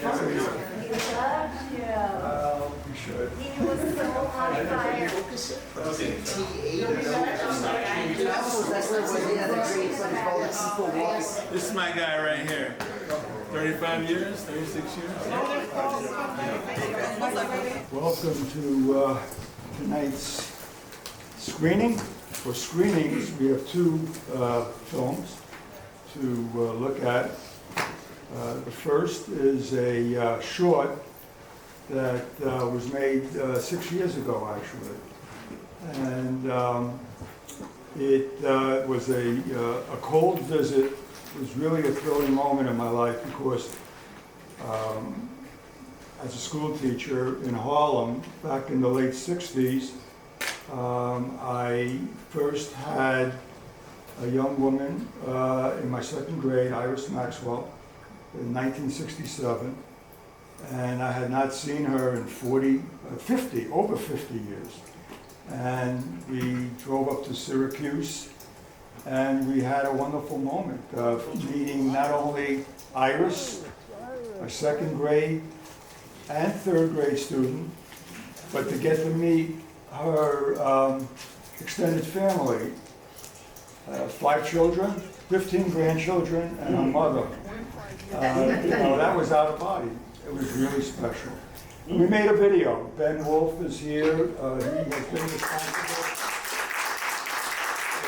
We should. He was so on fire. This is my guy right here. 35 years, 36 years. Welcome to tonight's screening. For screenings, we have two films to look at. The first is a short that was made 6 years ago, actually. And it was a cold visit. It was really a thrilling moment in my life because as a school teacher in Harlem back in the late 60s, I first had a young woman in my second grade, Iris Maxwell, in 1967, and I had not seen her in over 50 years. And we drove up to Syracuse, and we had a wonderful moment of meeting not only Iris, a second grade and third grade student, but to get to meet her extended family, 5 children, 15 grandchildren, and a mother. That was out of body. It was really special. We made a video. Ben Wolf is here. He has been responsible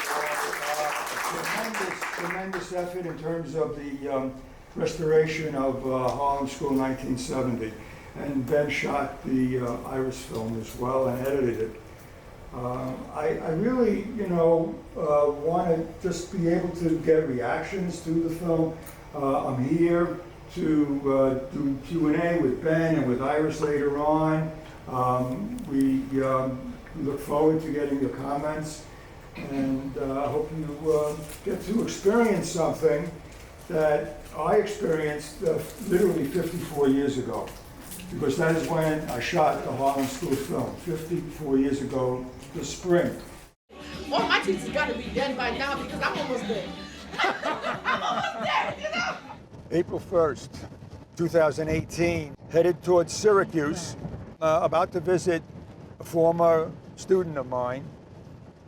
for a tremendous effort in terms of the restoration of Harlem School 1970. And Ben shot the Iris film as well and edited it. I really, want to just be able to get reactions to the film. I'm here to do Q&A with Ben and with Iris later on. We look forward to getting your comments, and I hope you get to experience something that I experienced literally 54 years ago, because that is when I shot the Harlem School film, 54 years ago this spring. Well, my teacher's got to be dead by now because I'm almost dead. I'm almost dead, April 1st, 2018, headed towards Syracuse, about to visit a former student of mine,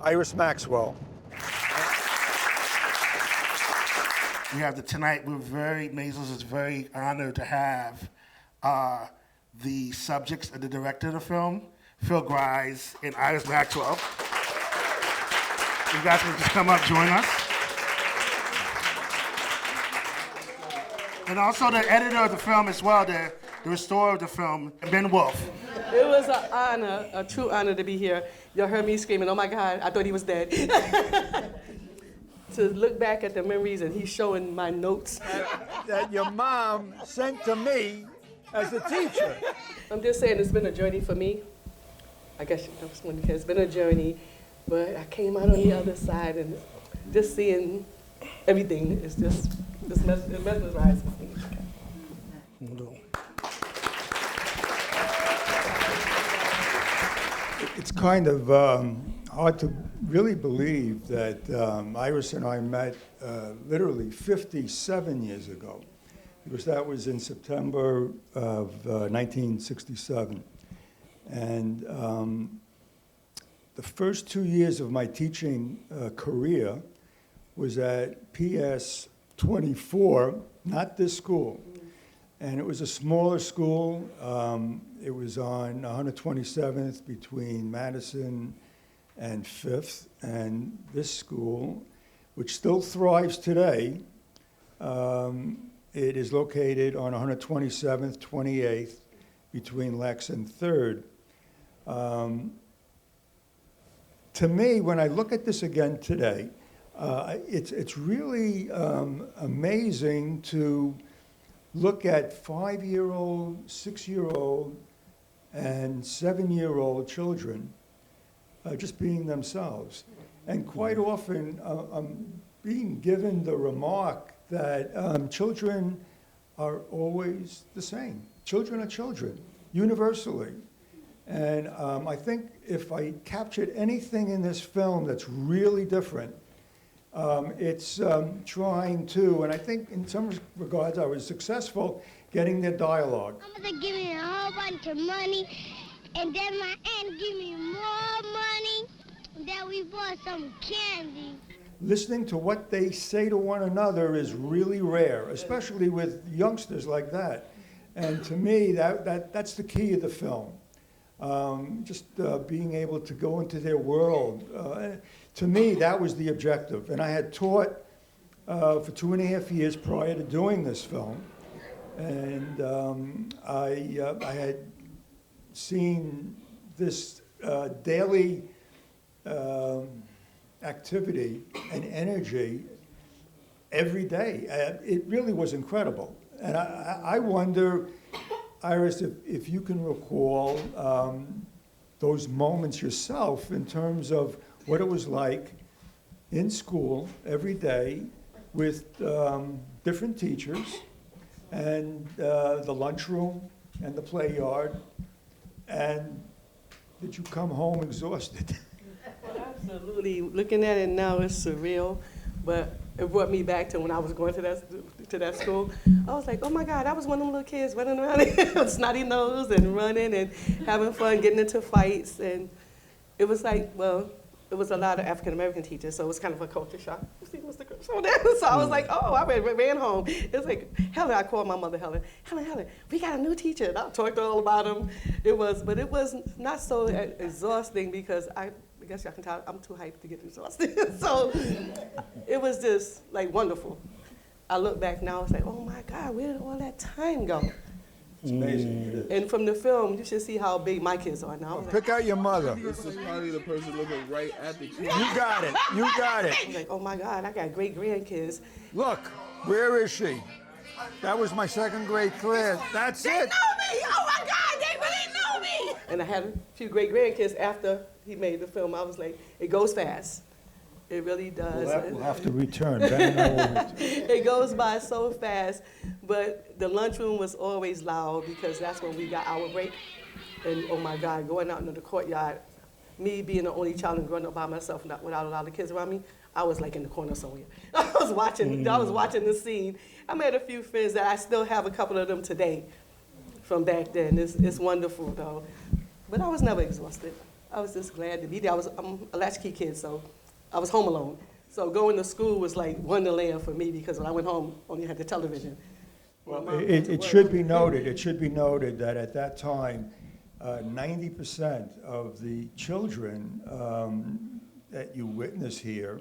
Iris Maxwell. We have tonight, Maisels is very honored to have the subjects and the director of the film, Phil Grise and Iris Maxwell. You guys can just come up, join us. And also the editor of the film as well, the restorer of the film, Ben Wolf. It was an honor, a true honor to be here. Y'all heard me screaming, oh my God, I thought he was dead. To look back at the memories and he's showing my notes. That your mom sent to me as a teacher. I'm just saying it's been a journey for me. I guess that's when it's been a journey, but I came out on the other side and just seeing everything is just it mesmerizes me. It's kind of hard to really believe that Iris and I met literally 57 years ago, because that was in September of 1967. And the first 2 years of my teaching career was at PS 24, not this school. And it was a smaller school. It was on 127th between Madison and 5th. And this school, which still thrives today, it is located on 127th, 28th between Lex and 3rd. To me, when I look at this again today, it's really amazing to look at 5-year-old, 6-year-old, and 7-year-old children just being themselves. And quite often, I'm being given the remark that children are always the same. Children are children, universally. And I think if I captured anything in this film that's really different, it's trying to, and I think in some regards I was successful getting their dialogue. My mother give me a whole bunch of money, and then my aunt give me more money, and then we bought some candy. Listening to what they say to one another is really rare, especially with youngsters like that. And to me, that's the key of the film. Just being able to go into their world. To me, that was the objective. And I had taught for 2.5 years prior to doing this film. And I had seen this daily activity and energy every day. It really was incredible. And I wonder, Iris, if you can recall those moments yourself in terms of what it was like in school every day with different teachers and the lunchroom and the play yard, and did you come home exhausted? Absolutely. Looking at it now, it's surreal, but it brought me back to when I was going to that school. I was like, oh my God, I was one of them little kids running around, snotty nose and running and having fun, getting into fights. And it was like, well, it was a lot of African-American teachers, so it was kind of a culture shock. You see Mr. Cripps over there? So I was like, oh, I ran home. It's like, Helen, I called my mother, Helen, we got a new teacher. And I talked all about him. But it was not so exhausting because I guess y'all can tell I'm too hyped to get exhausted. So it was just like wonderful. I look back now, it's like, oh my God, where did all that time go? It's amazing. It is. And from the film, you should see how big my kids are now. I was like, Pick out your mother. This is probably the person looking right at the kid. You got it. You got it. I was like, oh my God, I got great grandkids. Look, where is she? That was my second grade class. That's it. Know me! Oh my God, they really know me! And I had a few great grandkids after he made the film. I was like, it goes fast. It really does. We'll have to return. Ben and I will return. It goes by so fast, but the lunchroom was always loud because that's when we got our break. And oh my God, going out into the courtyard, me being the only child and growing up by myself without a lot of kids around me, I was like in the corner somewhere. I was watching the scene. I made a few friends that I still have a couple of them today from back then. It's wonderful though. But I was never exhausted. I was just glad to be there. I'm a latchkey kid, so I was home alone. So going to school was like wonderland for me because when I went home, only had the television. Well, it should be noted that at that time, 90% of the children that you witness here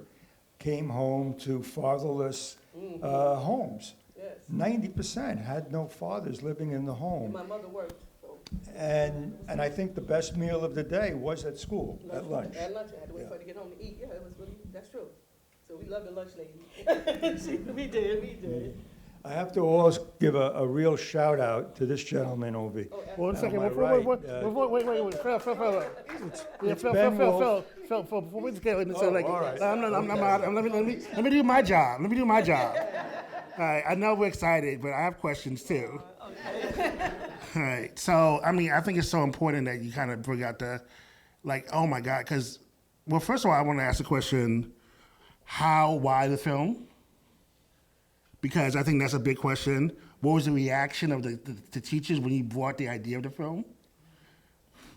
came home to fatherless homes. Yes. 90% had no fathers living in the And home. my mother worked. So And I think the best meal of the day was at school, at lunch. At lunch, I had to wait for her to get home to eat. Yeah, it was really, that's true. So we love the lunch lady. We did. I have to always give a real shout out to this gentleman over here. One second. Am I Wait. Phil, before we get into Oh, like, all right. let me do my job. All right, I know we're excited, but I have questions too. All right, so I mean, I think it's so important that you kind of bring out the, like, oh my God, because, well, first of all, I want to ask the question, why the film? Because I think that's a big question. What was the reaction of the teachers when you brought the idea of the film?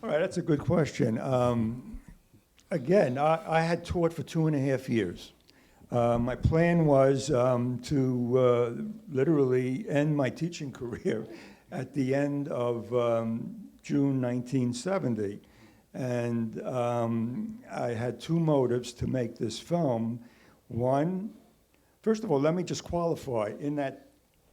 All right, that's a good question. Again, I had taught for 2.5 years. My plan was to literally end my teaching career at the end of June 1970. And I had two motives to make this film. One, first of all, let me just qualify. In that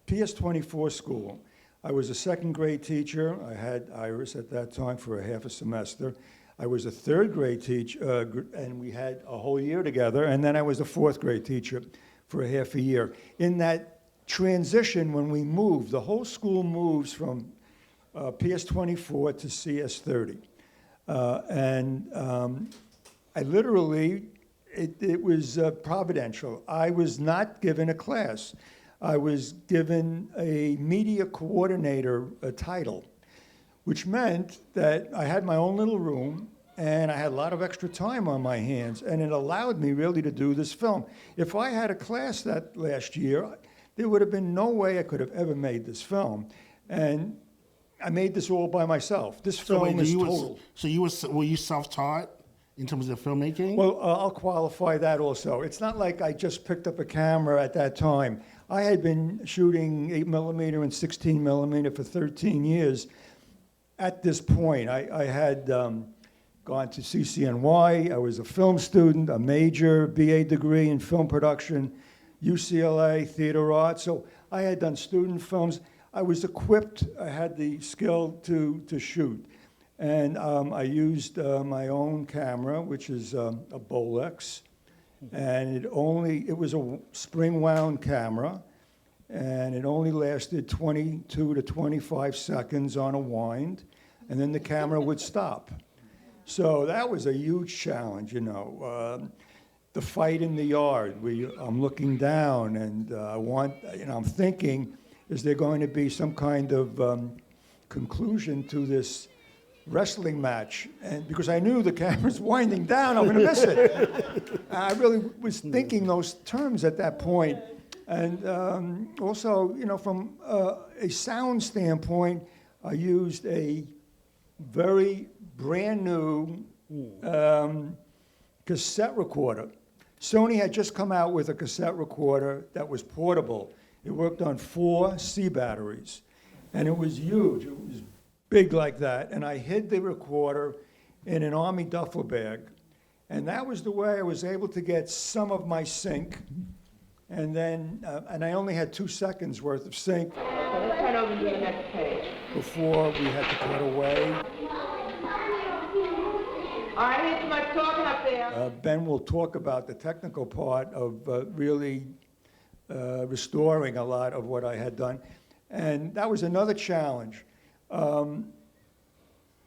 PS24 school, I was a second grade teacher. I had Iris at that time for a half a semester. I was a third grade teacher, and we had a whole year together. And then I was a fourth grade teacher for a half a year. In that transition, when we moved, the whole school moves from PS24 to CS30. I literally, it was providential. I was not given a class. I was given a media coordinator title, which meant that I had my own little room and I had a lot of extra time on my hands, and it allowed me really to do this film. If I had a class that last year, there would have been no way I could have ever made this film. And I made this all by myself. This So film wait, is you total. were you self-taught in terms of filmmaking? Well, I'll qualify that also. It's not like I just picked up a camera at that time. I had been shooting 8mm and 16mm for 13 years. At this point, I had gone to CCNY. I was a film student, a major BA degree in film production, UCLA Theater Arts. So I had done student films. I was equipped. I had the skill to shoot. And I used my own camera, which is a Bolex. And it was a spring-wound camera. And it only lasted 22 to 25 seconds on a wind. And then the camera would stop. So that was a huge challenge, you know. The fight in the yard, I'm looking down and I'm thinking, is there going to be some kind of conclusion to this wrestling match? And because I knew the camera's winding down, I'm going to miss it. I really was thinking those terms at that point. And also, you know, from a sound standpoint, I used a very brand new cassette recorder. Sony had just come out with a cassette recorder that was portable. It worked on 4 C batteries, and it was huge. It was big like that, and I hid the recorder in an Army duffel bag, and that was the way I was able to get some of my sync. And then, and I only had 2 seconds worth of sync Let's turn over to the next page. before we had to cut away. All right, here's too much talking up there. Ben will talk about the technical part of really restoring a lot of what I had done. And that was another challenge.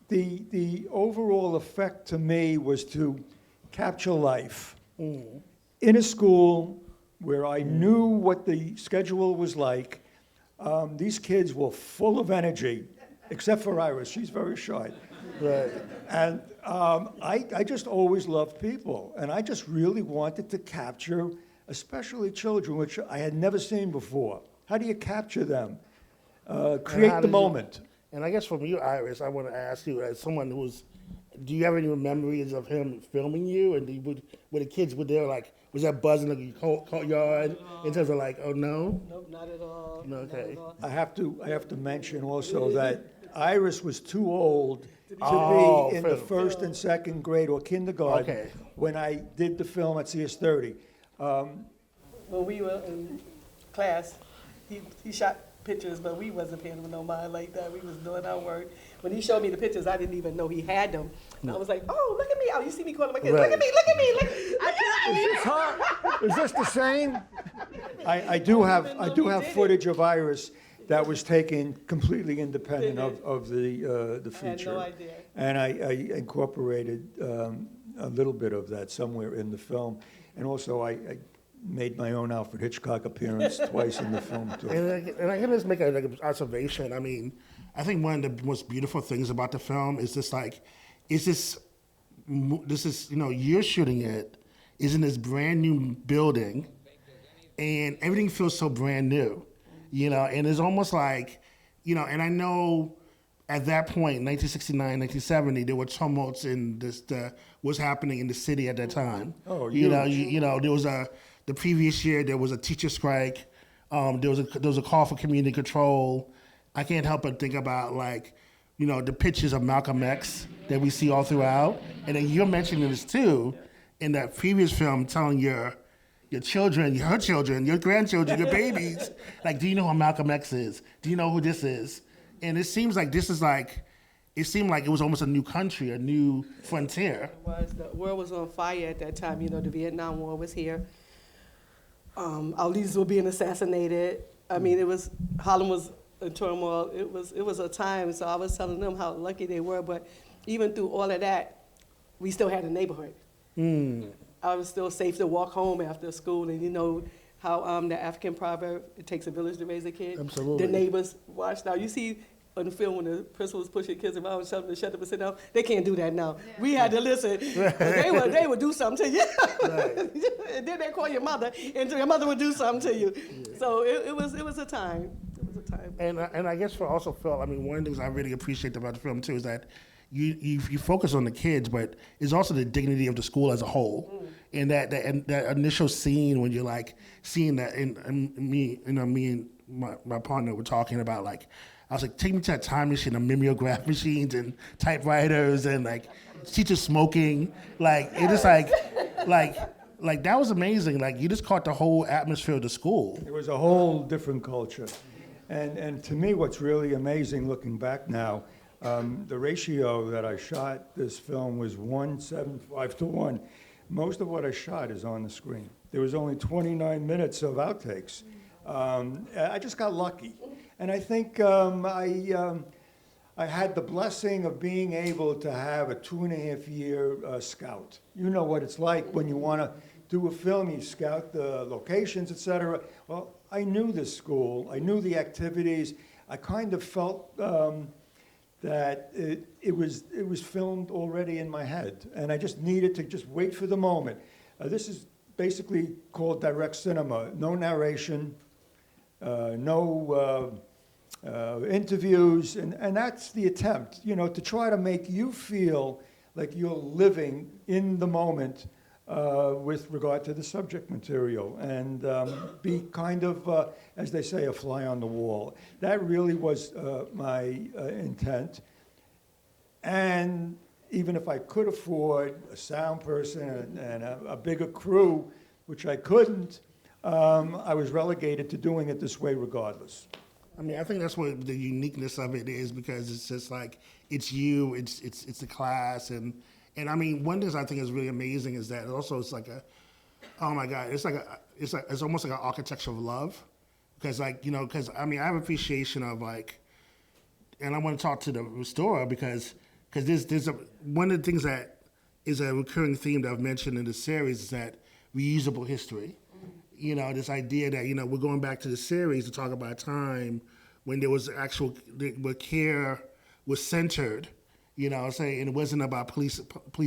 The overall effect to me was to capture life in a school where I knew what the schedule was like. These kids were full of energy, except for Iris. She's very shy. Right. And I just always loved people, and I just really wanted to capture, especially children, which I had never seen before. How do you capture them? Create the moment. And I guess from you, Iris, I want to ask you, as someone do you have any memories of him filming you? And were the kids, was that buzzing in the courtyard in terms of like, oh no? Nope, not at all. No, okay. Not at all. I have to mention also that Iris was too old to Oh, be in the film. first and second grade or kindergarten Okay. when I did the film at CS30. When we were in class, he shot pictures, but we wasn't paying him no mind like that. We was doing our work. When he showed me the pictures, I didn't even know he had them. I was like, oh, look at me. Oh, you see me calling my kids, Right. look at me, look at me. Is this the same? I do have footage of Iris that was taken completely independent of the I had feature. no idea. And I incorporated a little bit of that somewhere in the film. And also I made my own Alfred Hitchcock appearance twice in the film too. And I can just make an observation. I mean, I think one of the most beautiful things about the film is just like, this is, you know, you're shooting it, is in this brand new building, and everything feels so brand new, you know, and it's almost like, you know, and I know at that point, 1969, 1970, there were tumults in what's happening in the city at that time. Oh, you know, huge. there was the previous year there was a teacher strike. There was a call for community control. I can't help but think about, like, you know, the pictures of Malcolm X that we see all throughout, and then you're mentioning this too in that previous film, telling your children, her children, your grandchildren, your babies, like, do you know who Malcolm X is? Do you know who this is? And it seems like this is like, it seemed like it was almost a new country, a new frontier. The world was on fire at that time. You know, the Vietnam War was here. Our leaders were being assassinated. I mean, Harlem was in turmoil. It was a time. So I was telling them how lucky they were. But even through all of that, we still had a neighborhood. I was still safe to walk home after school. And you know how the African proverb, it takes a village to raise a kid. Absolutely. The neighbors watched. Now you see on the film when the principal was pushing kids around and telling them to shut up and sit down. They can't do that now. We had to listen. They would do something to you. And then they call your mother, and your mother would do something to you. So it was a time. It was a time. And I guess for also Phil, I mean, one of the things I really appreciate about the film too is that you focus on the kids, but it's also the dignity of the school as a whole. And that initial scene when you're like seeing that, and me and my partner were talking about, like, I was like, take me to that time machine of mimeograph machines and typewriters and like teachers smoking. Like, it is like that was amazing. Like, you just caught the whole atmosphere of the school. It was a whole different culture. And to me, what's really amazing looking back now, the ratio that I shot this film was 1:75 to 1. Most of what I shot is on the screen. There was only 29 minutes of outtakes. I just got lucky. And I think I had the blessing of being able to have a 2.5-year scout. You know what it's like when you want to do a film, you scout the locations, etc. Well, I knew this school, I knew the activities. I kind of felt that it was filmed already in my head, and I just needed to just wait for the moment. This is basically called direct cinema. No narration, no interviews, and that's the attempt, you know, to try to make you feel like you're living in the moment with regard to the subject material, and be kind of, as they say, a fly on the wall. That really was my intent. And even if I could afford a sound person and a bigger crew, which I couldn't, I was relegated to doing it this way regardless. I mean, I think that's what the uniqueness of it is, because it's just like, it's you, it's the class, and I mean, one thing I think is really amazing is that also it's like oh my God, it's almost like an architecture of love, because like, you know, because I mean, I have appreciation of like, and I want to talk to the restorer because there's one of the things that is a recurring theme that I've mentioned in the series is that reusable history. You know, this idea that, you know, we're going back to the series to talk about a time when there was where care was centered, you know, saying, and it wasn't about police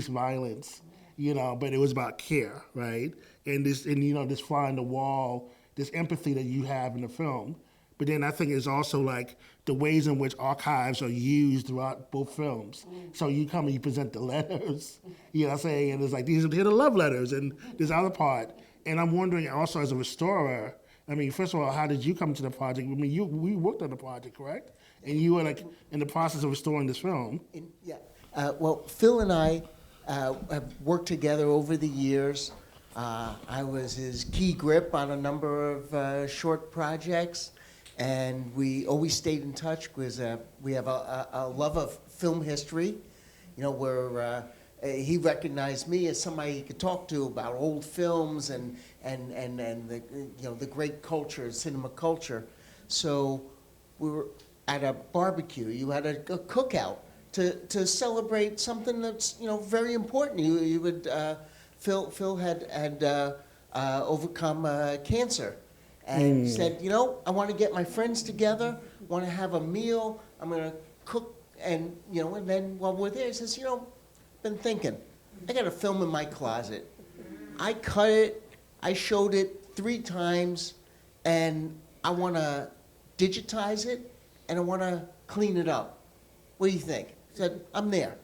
violence, you know, but it was about care, right? And you know, this fly on the wall, this empathy that you have in the film. But then I think it's also like the ways in which archives are used throughout both films. So you come and you present the letters, you know what I'm saying? And it's like, here are the love letters and this other part. And I'm wondering also as a restorer, I mean, first of all, how did you come to the project? I mean, we worked on the project, correct? And you were like in the process of restoring this film. Well, Phil and I have worked together over the years. I was his key grip on a number of short projects, and we always stayed in touch because we have a love of film history, you know, where he recognized me as somebody he could talk to about old films and the, you know, the great culture, cinema culture. So we were at a barbecue. You had a cookout to celebrate something that's, you know, very important. You would Phil had overcome cancer, and said, you know, I want to get my friends together, want to have a meal. I'm going to cook, and you know, and then while we're there, he says, you know, been thinking, I got a film in my closet. I cut it, I showed it 3 times, and I want to digitize it, and I want to clean it up. What do you think? I said, I'm there.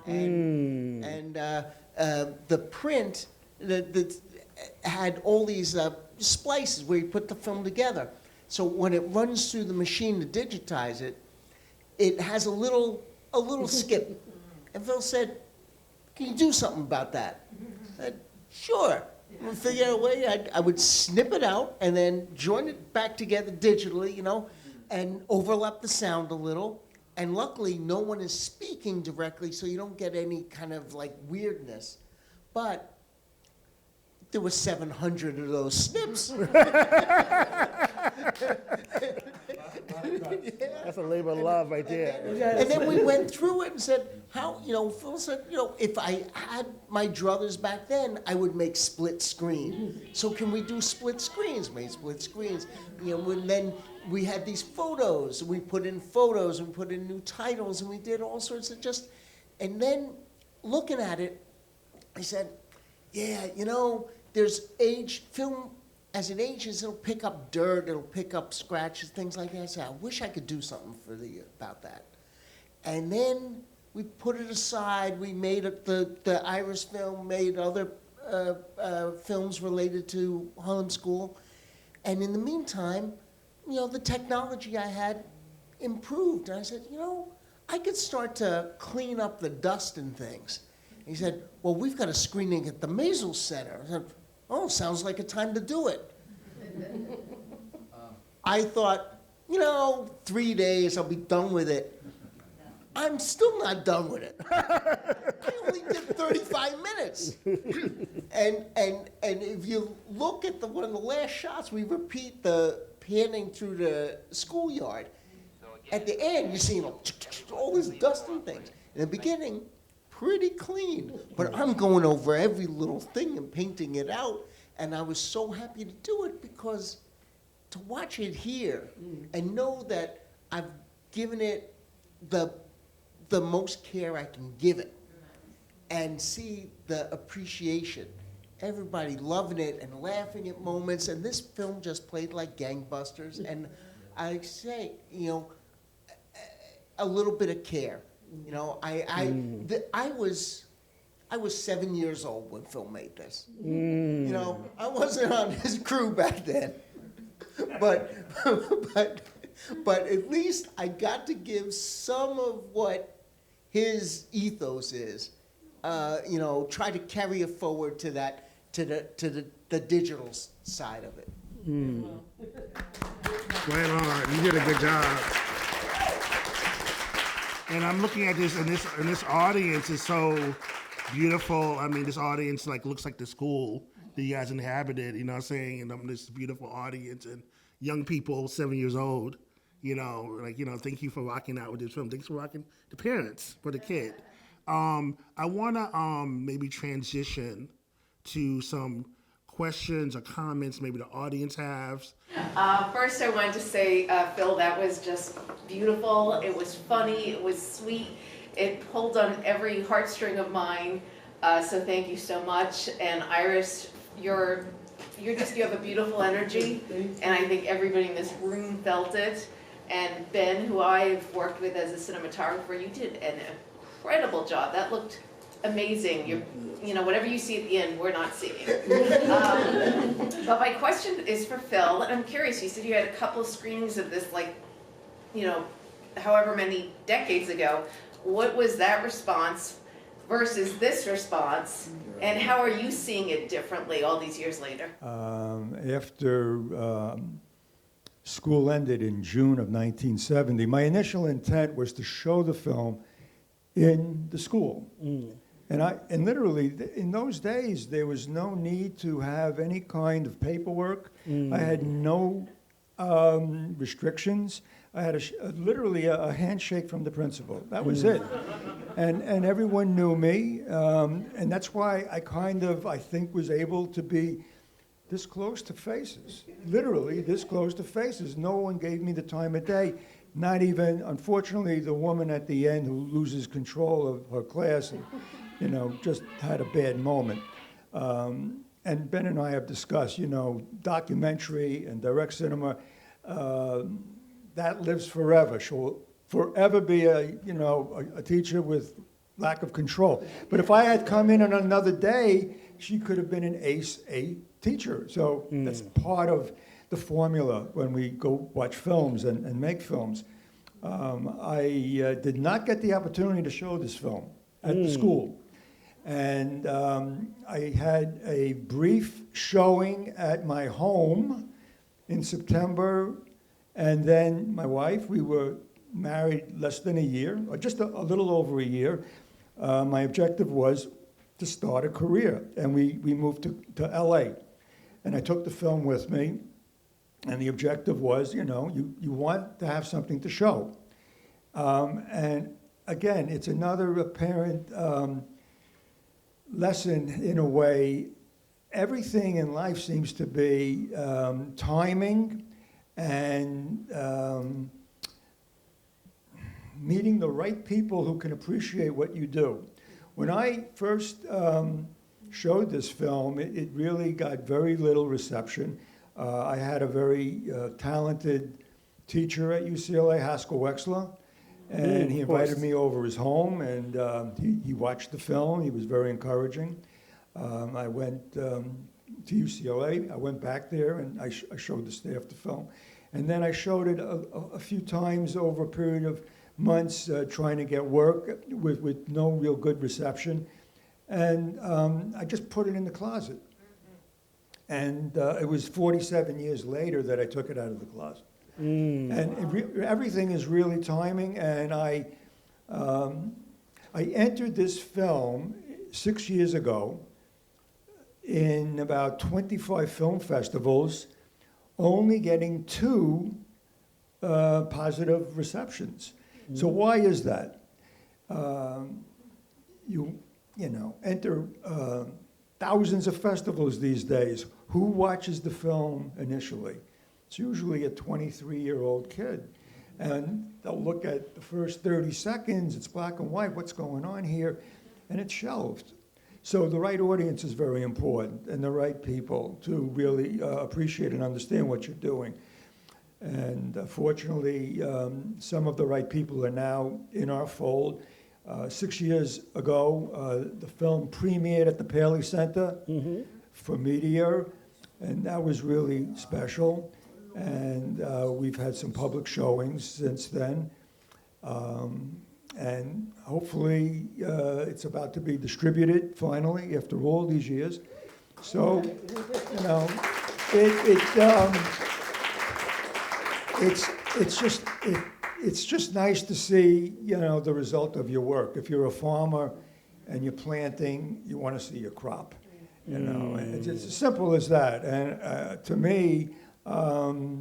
And the print that had all these splices where you put the film together. So when it runs through the machine to digitize it, it has a little skip. And Phil said, can you do something about that? I said, sure. We'll figure out a way. I would snip it out and then join it back together digitally, you know, and overlap the sound a little. And luckily, no one is speaking directly, so you don't get any kind of like weirdness. But there were 700 of those snips. That's a labor of love right there. And then we went through it and said, how, you know, Phil said, you know, if I had my druthers back then, I would make split screen. So can we do split screens? Made split screens. You know, and then we had these photos. We put in photos and we put in new titles and we did all sorts of just, and then looking at it, I said, yeah, you know, there's film as it ages, it'll pick up dirt, it'll pick up scratches, things like that. So I wish I could do something about that. And then we put it aside. We made the Iris film, made other films related to Harlem School. And in the meantime, the technology I had improved. And I said, I could start to clean up the dust and things. And he said, well, we've got a screening at the Maisel Center. I said, oh, sounds like a time to do it. I thought, 3 days, I'll be done with it. I'm still not done with it. I only did 35 minutes. And if you look at one of the last shots, we repeat the panning through the schoolyard. At the end, you're seeing all this dust and things. In the beginning, pretty clean. But I'm going over every little thing and painting it out. And I was so happy to do it because to watch it here and know that I've given it the most care I can give it and see the appreciation. Everybody loving it and laughing at moments. And this film just played like gangbusters. And I say, a little bit of care. I was 7 years old when Phil made this. I wasn't on his crew back then, but at least I got to give some of what his ethos is. Try to carry it forward to the digital side of it. Right on. You did a good job. And I'm looking at this, and this audience is so beautiful. I mean, this audience looks like the school that you guys inhabited. You know what I'm saying? And this beautiful audience and young people, 7 years old. Thank you for rocking out with this film. Thanks for rocking the parents for the kid. I want to maybe transition to some questions or comments maybe the audience has. First, I wanted to say, Phil, that was just beautiful. It was funny. It was sweet. It pulled on every heartstring of mine. So thank you so much. And Iris, you have a beautiful energy, and I think everybody in this room felt it. And Ben, who I've worked with as a cinematographer, you did an incredible job. That looked amazing. Whatever you see at the end, we're not seeing. But my question is for Phil, and I'm curious, you said you had a couple of screenings of this, however many decades ago. What was that response versus this response, and how are you seeing it differently all these years later? After school ended in June of 1970, my initial intent was to show the film in the school. And literally, in those days, there was no need to have any kind of paperwork. I had no restrictions. I had literally a handshake from the principal. That was it. And everyone knew me. And that's why I think was able to be this close to faces. Literally this close to faces. No one gave me the time of day. Not even, unfortunately, the woman at the end who loses control of her class and, just had a bad moment. And Ben and I have discussed, documentary and direct cinema, that lives forever. She'll forever be a teacher with lack of control. But if I had come in on another day, she could have been an ace A teacher. So that's part of the formula when we go watch films and make films. I did not get the opportunity to show this film at the school. And I had a brief showing at my home in September. And then my wife, we were married less than a year, or just a little over a year. My objective was to start a career. And we moved to LA. And I took the film with me. And the objective was, you want to have something to show. And again, it's another apparent lesson in a way. Everything in life seems to be timing and meeting the right people who can appreciate what you do. When I first showed this film, it really got very little reception. I had a very talented teacher at UCLA, Haskell Wexler, and he invited me over his home, and he watched the film. He was very encouraging. I went to UCLA. I went back there, and I showed the staff the film. And then I showed it a few times over a period of months, trying to get work with no real good reception. And I just put it in the closet. And it was 47 years later that I took it out of the closet. And everything is really timing. And I entered this film 6 years ago in about 25 film festivals, only getting 2 positive receptions. So why is that? You know, enter thousands of festivals these days. Who watches the film initially? It's usually a 23-year-old kid. And they'll look at the first 30 seconds, it's black and white, what's going on here? And it's shelved. So the right audience is very important, and the right people to really appreciate and understand what you're doing. And fortunately, some of the right people are now in our fold. 6 years ago, the film premiered at the Paley Center for Meteor, and that was really special. And we've had some public showings since then. And hopefully, it's about to be distributed finally after all these years. So, you know, it's just nice to see, you know, the result of your work. If you're a farmer and you're planting, you want to see your crop. You know, and it's as simple as that. And to me, I've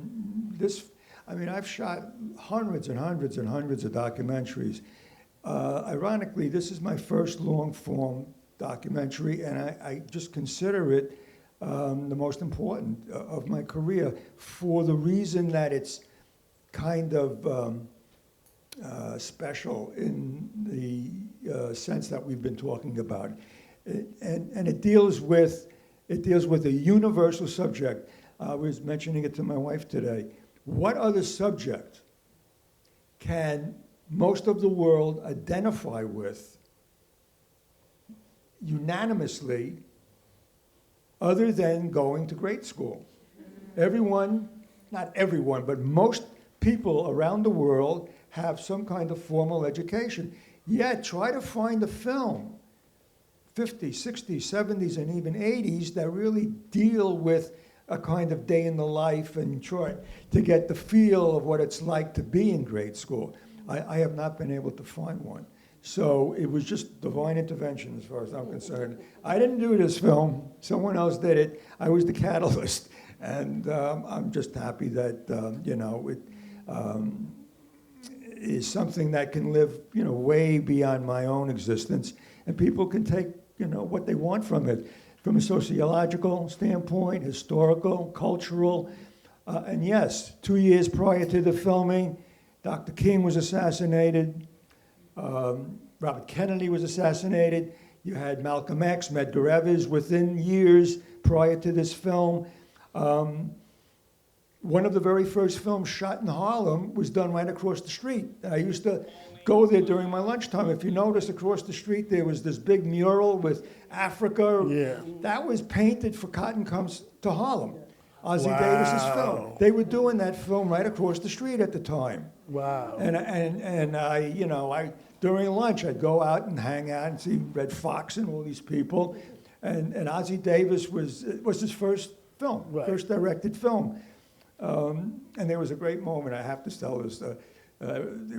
shot hundreds and hundreds and hundreds of documentaries. Ironically, this is my first long-form documentary, and I just consider it the most important of my career for the reason that it's kind of special in the sense that we've been talking about. And it deals with a universal subject. I was mentioning it to my wife today. What other subject can most of the world identify with unanimously other than going to grade school? Everyone, not everyone, but most people around the world have some kind of formal education. Yet try to find a film, 50s, 60s, 70s, and even 80s, that really deal with a kind of day in the life and try to get the feel of what it's like to be in grade school. I have not been able to find one. So it was just divine intervention as far as I'm concerned. I didn't do this film. Someone else did it. I was the catalyst. And I'm just happy that, you know, it is something that can live, you know, way beyond my own existence. And people can take, you know, what they want from it, from a sociological standpoint, historical, cultural. And yes, 2 years prior to the filming, Dr. King was assassinated. Robert Kennedy was assassinated. You had Malcolm X, Medgar Evers within years prior to this film. One of the very first films shot in Harlem was done right across the street. I used to go there during my lunchtime. If you notice, across the street there was this big mural with Africa. Yeah. That was painted for Cotton Comes to Harlem, Ozzie Davis's film. They were doing that film right across the street at the time. Wow. And I, you know, during lunch I'd go out and hang out and see Red Fox and all these people. And Ozzie Davis was his first film, first directed film. And there was a great moment, I have to tell this. There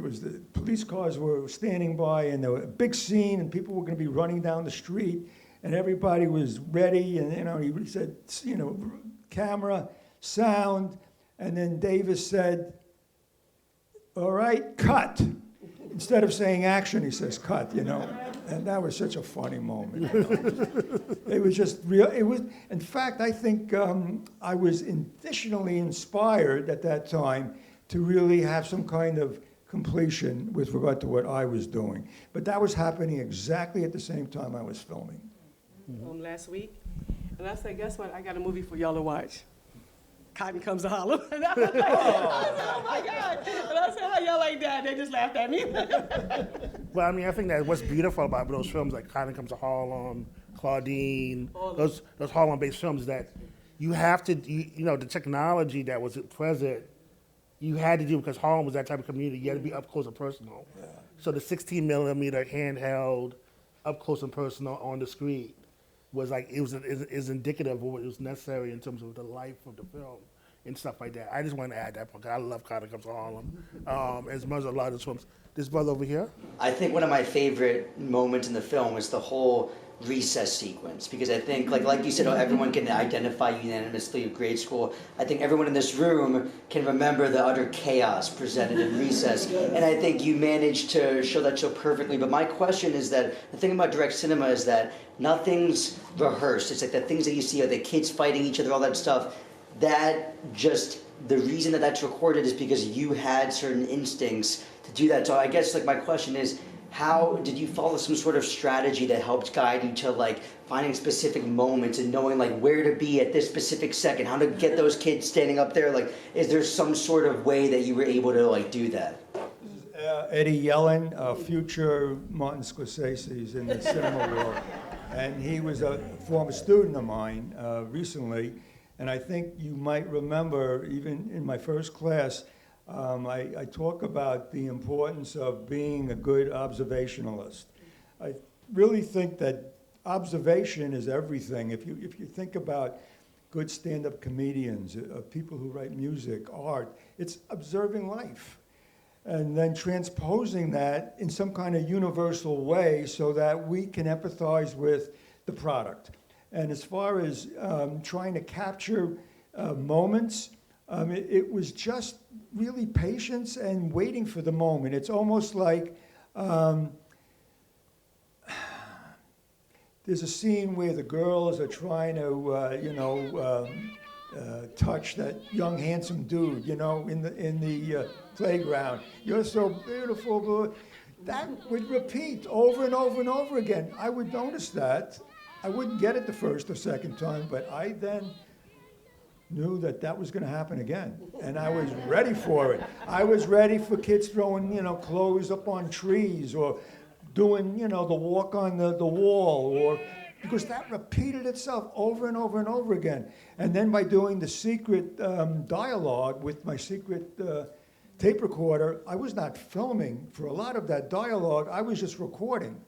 was the police cars were standing by, and there was a big scene, and people were going to be running down the street, and everybody was ready. And you know, he said, you know, camera, sound, and then Davis said, "All right, cut." Instead of saying action, he says cut. You know, and that was such a funny moment. You know? It was just real. It was, in fact, I think I was additionally inspired at that time to really have some kind of completion with regard to what I was doing. But that was happening exactly at the same time I was filming. Last week, and I said, guess what? I got a movie for y'all to watch. Cotton Comes to Harlem. And I was like, oh my God. And I said, how y'all like that? They just laughed at me. Well, I mean, I think that what's beautiful about those films like Cotton Comes to Harlem, Claudine, those Harlem-based films, that you have to, you know, the technology that was present, you had to do because Harlem was that type of community. You had to be up close and personal. Yeah. So the 16 millimeter handheld, up close and personal on the screen was like, it was indicative of what was necessary in terms of the life of the film and stuff like that. I just want to add that point, 'cause I love Cotton Comes to Harlem, as much as a lot of those films. This brother over here? I think one of my favorite moments in the film is the whole recess sequence, because I think, like you said, everyone can identify unanimously with grade school. I think everyone in this room can remember the utter chaos presented in recess, and I think you managed to show that so perfectly. But my question is that the thing about direct cinema is that nothing's rehearsed. It's like the things that you see, are the kids fighting each other, all that stuff. That just, the reason that that's recorded is because you had certain instincts to do that. So I guess like my question is, how did you follow some sort of strategy that helped guide you to like finding specific moments and knowing like where to be at this specific second, how to get those kids standing up there? Like, is there some sort of way that you were able to like do that? Eddie Yellen, future Martin Scorsese's in the cinema world, and he was a former student of mine recently, and I think you might remember even in my first class, I talk about the importance of being a good observationalist. I really think that observation is everything. If you think about good stand-up comedians, people who write music, art, it's observing life and then transposing that in some kind of universal way so that we can empathize with the product. And as far as trying to capture moments, it was just really patience and waiting for the moment. It's almost like there's a scene where the girls are trying to, touch that young handsome dude, in the playground. You're so beautiful. That would repeat over and over and over again. I would notice that. I wouldn't get it the first or second time, but I then knew that was going to happen again, and I was ready for it. I was ready for kids throwing, clothes up on trees or doing, the walk on the wall, or because that repeated itself over and over and over again. And then by doing the secret dialogue with my secret tape recorder, I was not filming for a lot of that dialogue. I was just recording.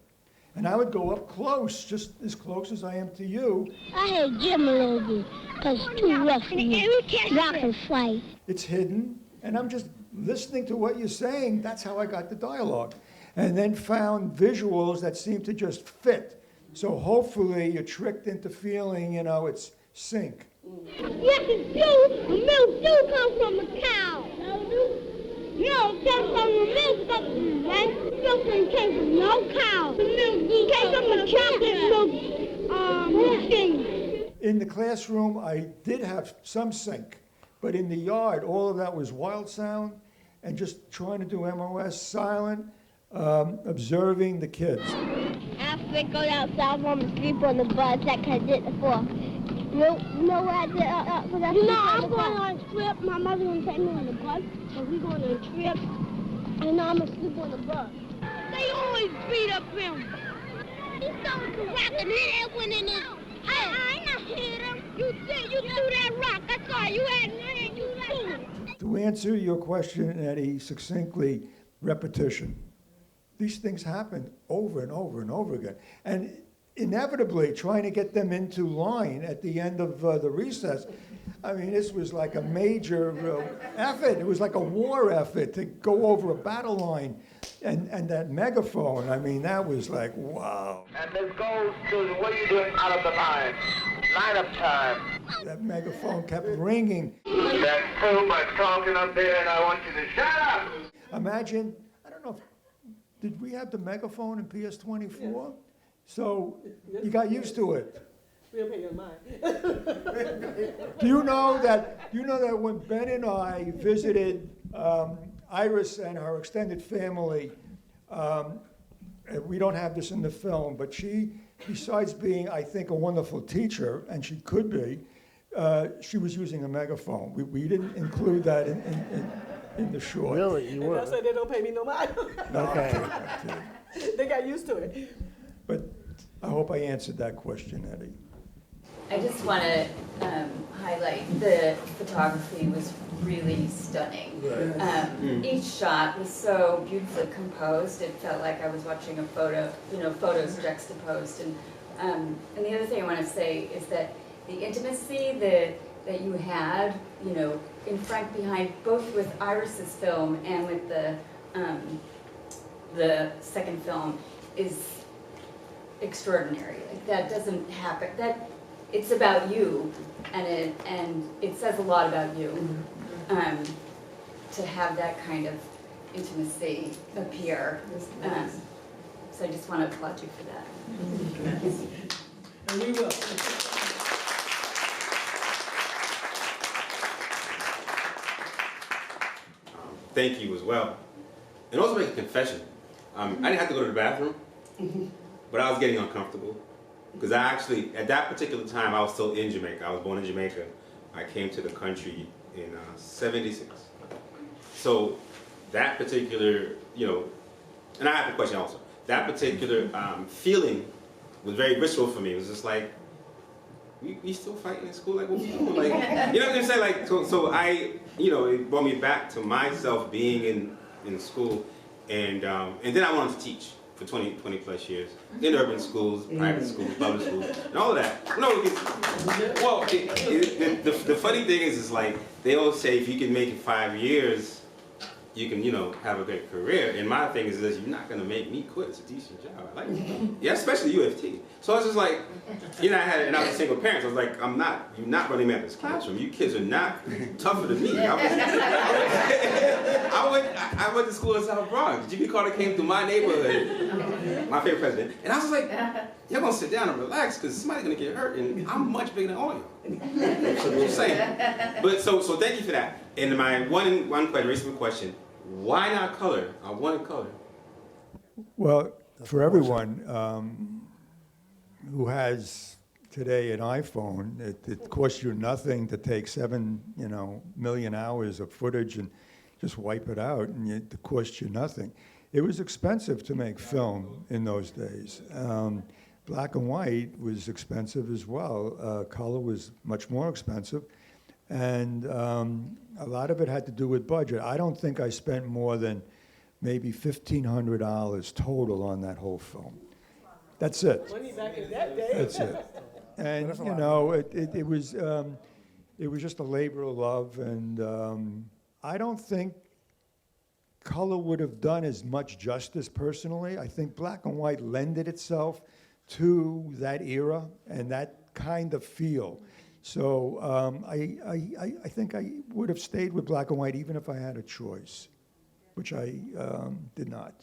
And I would go up close, just as close as I am to you. I hate Jim a little bit, because it's too rough for me. Rock and fight. It's hidden, and I'm just listening to what you're saying. That's how I got the dialogue. And then found visuals that seem to just fit. So hopefully you're tricked into feeling, it's sync. Yes, it's do. Milk do come from a cow. No, it comes from the milk company, right? Milk came from no cow. The milk came from a chocolate milk machine. In the classroom, I did have some sync, but in the yard, all of that was wild sound and just trying to do MOS silent, observing the kids. After I go outside, I want to sleep on the bus like I did before. You know what I did? I'm going on a trip. My mother's going to take me on the bus. So we're going on a trip. And I'm going to sleep on the bus. They always beat up him. He's throwing the rock and hit that one in his head. I ain't not hit him. You threw that rock. That's all. You had you threw it. To answer your question, Eddie, succinctly, repetition. These things happen over and over and over again. And inevitably trying to get them into line at the end of the recess. I mean, this was like a major effort. It was like a war effort to go over a battle line. And that megaphone, I mean, that was like, wow. And this goes to, what are you doing out of the line? Line-up time. That megaphone kept ringing. That fool was talking up there, and I want you to shut up. Imagine, I don't know, did we have the megaphone in PS24? Yeah. So you got used to it. We'll pay your mind. Do you know that when Ben and I visited Iris and her extended family, we don't have this in the film, but she, besides being, I think, a wonderful teacher, and she could be, She was using a megaphone. We didn't include that in the short. Really, you And were? that's why they don't pay me no mind. Okay. They got used to it. But I hope I answered that question, Eddie. I just want to highlight the photography was really stunning. Each shot was so beautifully composed. It felt like I was watching a photo, photos juxtaposed. And the other thing I want to say is that the intimacy that you had, in front, behind, both with Iris's film and with the second film, is extraordinary. Like, that doesn't happen. It's about you, and it says a lot about you to have that kind of intimacy appear. So I just want to applaud you for that. And we will. Thank you as well. And also make a confession. I didn't have to go to the bathroom, but I was getting uncomfortable. Because I actually, at that particular time, I was still in Jamaica. I was born in Jamaica. I came to the country in '76. So that particular, and I have a question also. That particular feeling was very visceral for me. It was just like, we still fighting in school? Like, what we doing? Like, you know what I'm saying? Like, so I, it brought me back to myself being in school. And then I wanted to teach for 20 plus years in urban schools, private schools, public schools, and all of that. The funny thing is like, they always say if you can make it 5 years, you can, have a great career. And my thing is this, you're not gonna make me quit. It's a decent job. I like it. Yeah, especially UFT. So I was just like, and I was a single parent, so I was like, you're not running me out of this classroom. You kids are not tougher than me. I went to school in South Bronx. Jimmy Carter came through my neighborhood, my favorite president. And I was like, y'all gonna sit down and relax, because somebody's gonna get hurt, and I'm much bigger than all y'all. So just saying. But so thank you for that. And my one question, reasonable question, why not color? I wanted color. Well, for everyone who has today an iPhone, it costs you nothing to take 7 million hours of footage and just wipe it out, and it costs you nothing. It was expensive to make film in those days. Black and white was expensive as well. Color was much more expensive. And a lot of it had to do with budget. I don't think I spent more than maybe $1,500 total on that whole film. That's it. Money back in that day. That's it. And it was just a labor of love, and I don't think color would have done as much justice personally. I think black and white lended itself to that era and that kind of feel. So I think I would have stayed with black and white even if I had a choice, which I did not.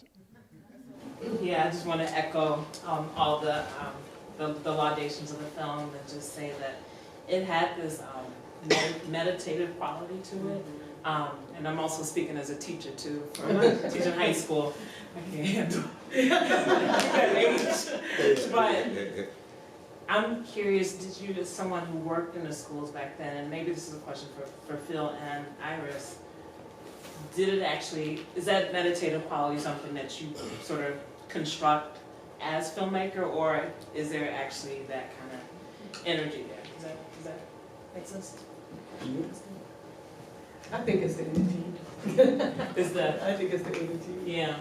Yeah, I just want to echo all the laudations of the film and just say that it had this meditative quality to it. And I'm also speaking as a teacher too, teaching high school. I can't handle that age. But I'm curious, did you, as someone who worked in the schools back then, and maybe this is a question for Phil and Iris, is that meditative quality something that you sort of construct as filmmaker, or is there actually that kind of energy there? Does that make sense? I think it's the energy. I think it's the energy. Yeah.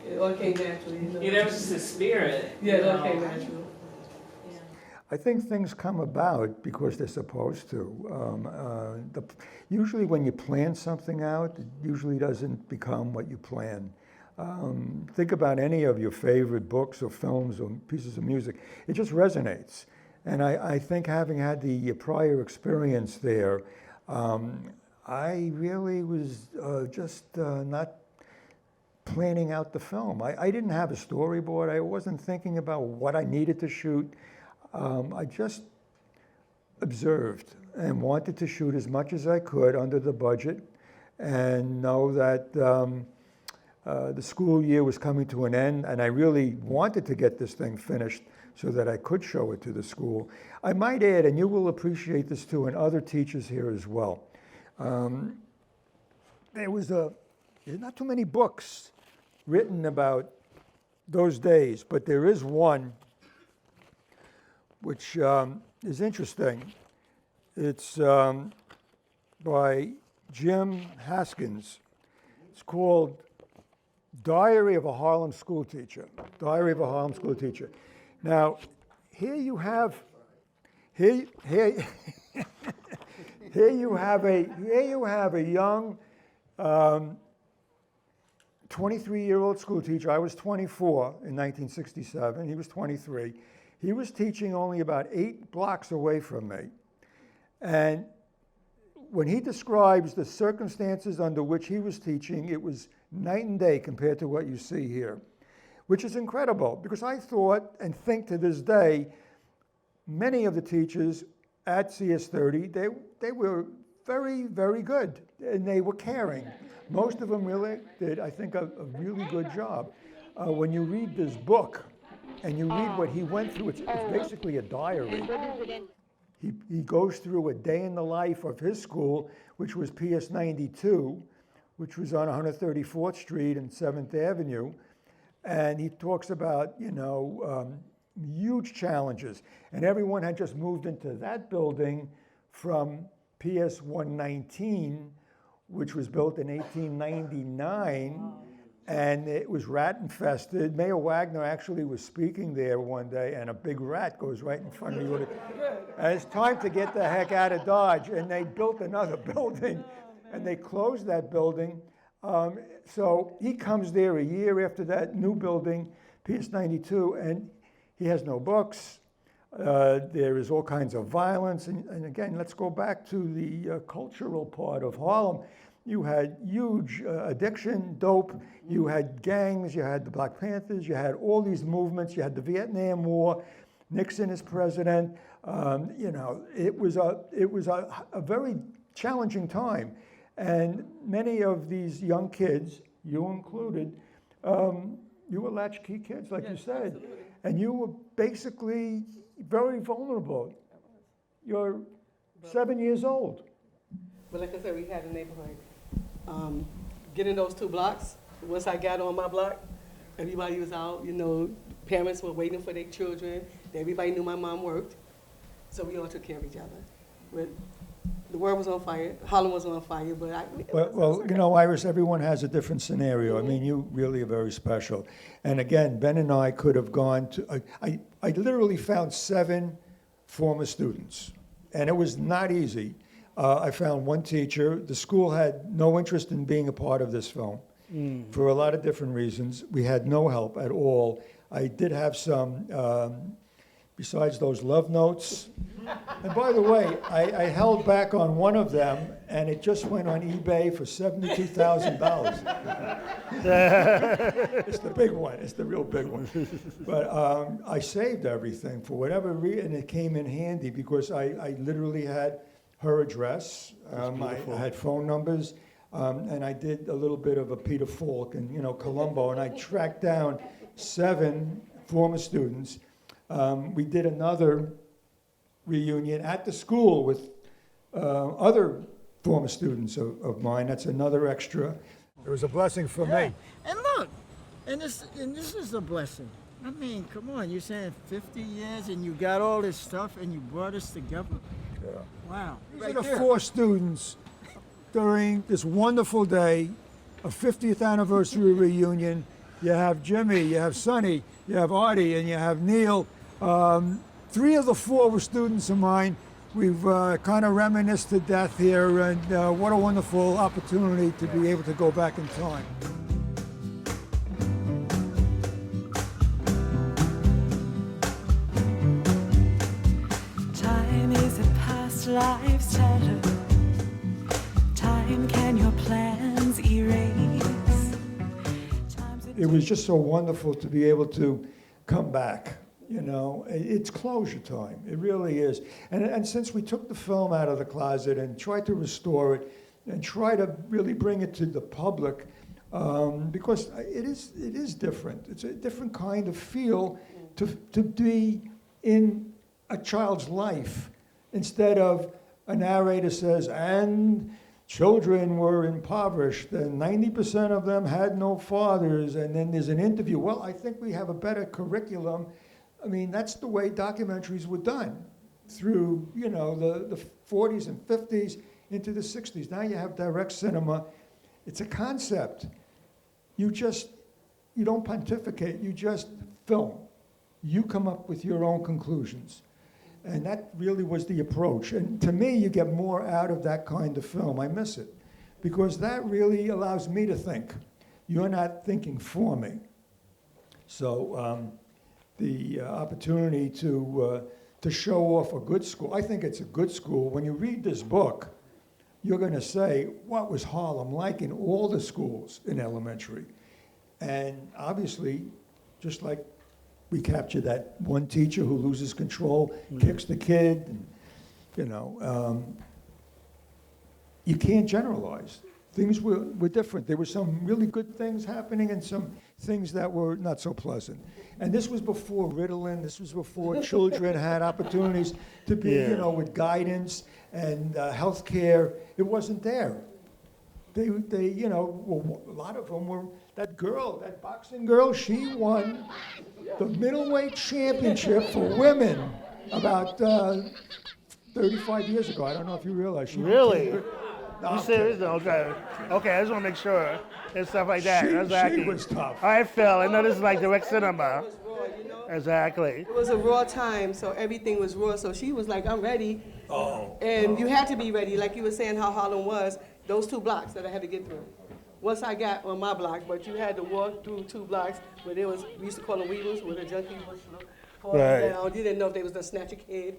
It all came naturally. Yeah, there was just a spirit. Yeah, it all came naturally. I think things come about because they're supposed to. Usually when you plan something out, it usually doesn't become what you plan. Think about any of your favorite books or films or pieces of music. It just resonates. And I think having had the prior experience there, I really was just not planning out the film. I didn't have a storyboard. I wasn't thinking about what I needed to shoot. I just observed and wanted to shoot as much as I could under the budget and know that the school year was coming to an end, and I really wanted to get this thing finished so that I could show it to the school. I might add, and you will appreciate this too, and other teachers here as well. There's not too many books written about those days, but there is one which is interesting. It's by Jim Haskins. It's called Diary of a Harlem School Teacher. Diary of a Harlem School Teacher. Now, here you have a young 23-year-old school teacher. I was 24 in 1967. He was 23. He was teaching only about 8 blocks away from me. And when he describes the circumstances under which he was teaching, it was night and day compared to what you see here, which is incredible, because I thought and think to this day, many of the teachers at CS30, they were very, very good, and they were caring. Most of them really did, I think, a really good job. When you read this book and you read what he went through, it's basically a diary. He goes through a day in the life of his school, which was PS 92, which was on 134th Street and 7th Avenue. And he talks about, huge challenges. And everyone had just moved into that building from PS 119, which was built in 1899. And it was rat infested. Mayor Wagner actually was speaking there one day, and a big rat goes right in front of you. And it's time to get the heck out of Dodge. And they built another building, and they closed that building. So he comes there a year after that new building, PS 92, and he has no books. There is all kinds of violence. And again, let's go back to the cultural part of Harlem. You had huge addiction, dope, you had gangs, you had the Black Panthers, you had all these movements, you had the Vietnam War, Nixon as president. It was a very challenging time. And many of these young kids, you included, you were latchkey kids, like you said. Absolutely. And you were basically very vulnerable. You're 7 years old. But like I said, we had a neighborhood. Getting those 2 blocks, once I got on my block, everybody was out, parents were waiting for their children. Everybody knew my mom worked. So we all took care of each other. But the world was on fire, Harlem was on fire, but Iris, everyone has a different scenario. I mean, you really are very special. And again, Ben and I could have gone to, I literally found 7 former students, and it was not easy. I found one teacher. The school had no interest in being a part of this film for a lot of different reasons. We had no help at all. I did have some, besides those love notes. And by the way, I held back on one of them, and it just went on eBay for $72,000. It's the big one. It's the real big one. But I saved everything for whatever reason. It came in handy because I literally had her address. I had phone numbers, and I did a little bit of a Peter Falk and Columbo, and I tracked down 7 former students. We did another reunion at the school with other former students of mine. That's another extra. It was a blessing for me. And look, and this is a blessing. I mean, come on, you're saying 50 years and you got all this stuff and you brought us together? Yeah. Wow. These are the 4 students during this wonderful day, a 50th anniversary reunion. You have Jimmy, you have Sonny, you have Artie, and you have Neil. 3 of the 4 were students of mine. We've kind of reminisced to death here, and what a wonderful opportunity to be able to go back in time. Time is a past life's teller. Time can your plans erase. It was just so wonderful to be able to come back. It's closure time. It really is. And since we took the film out of the closet and tried to restore it and try to really bring it to the public, because it is different. It's a different kind of feel to be in a child's life instead of a narrator says, and children were impoverished, and 90% of them had no fathers, and then there's an interview. Well, I think we have a better curriculum. I mean, that's the way documentaries were done through, the 40s and 50s into the 60s. Now you have direct cinema. It's a concept. You don't pontificate, you just film. You come up with your own conclusions. And that really was the approach. And to me, you get more out of that kind of film. I miss it. Because that really allows me to think. You're not thinking for me. So the opportunity to show off a good school, I think it's a good school. When you read this book, you're going to say, what was Harlem like in all the schools in elementary? And obviously, just like we capture that one teacher who loses control, kicks the kid, and, you can't generalize. Things were different. There were some really good things happening and some things that were not so pleasant. And this was before Ritalin. This was before children had opportunities to be, with guidance and health care. It wasn't there. They a lot of them were, that boxing girl, she won the middleweight championship for women about 35 years ago. I don't know if you realize. Really? No, You serious? Okay. Okay, I just want to make sure and stuff like that. She was tough. All right, Phil. I know this is like direct cinema. Exactly. It was a raw time, so everything was raw. So she was like, I'm ready. Oh. And you had to be ready, like you were saying how Harlem was, those 2 blocks that I had to get through. Once I got on my block, but you had to walk through 2 blocks where there was, we used to call them weevils, where the junkies would fall down. You didn't know if they was gonna snatch a kid.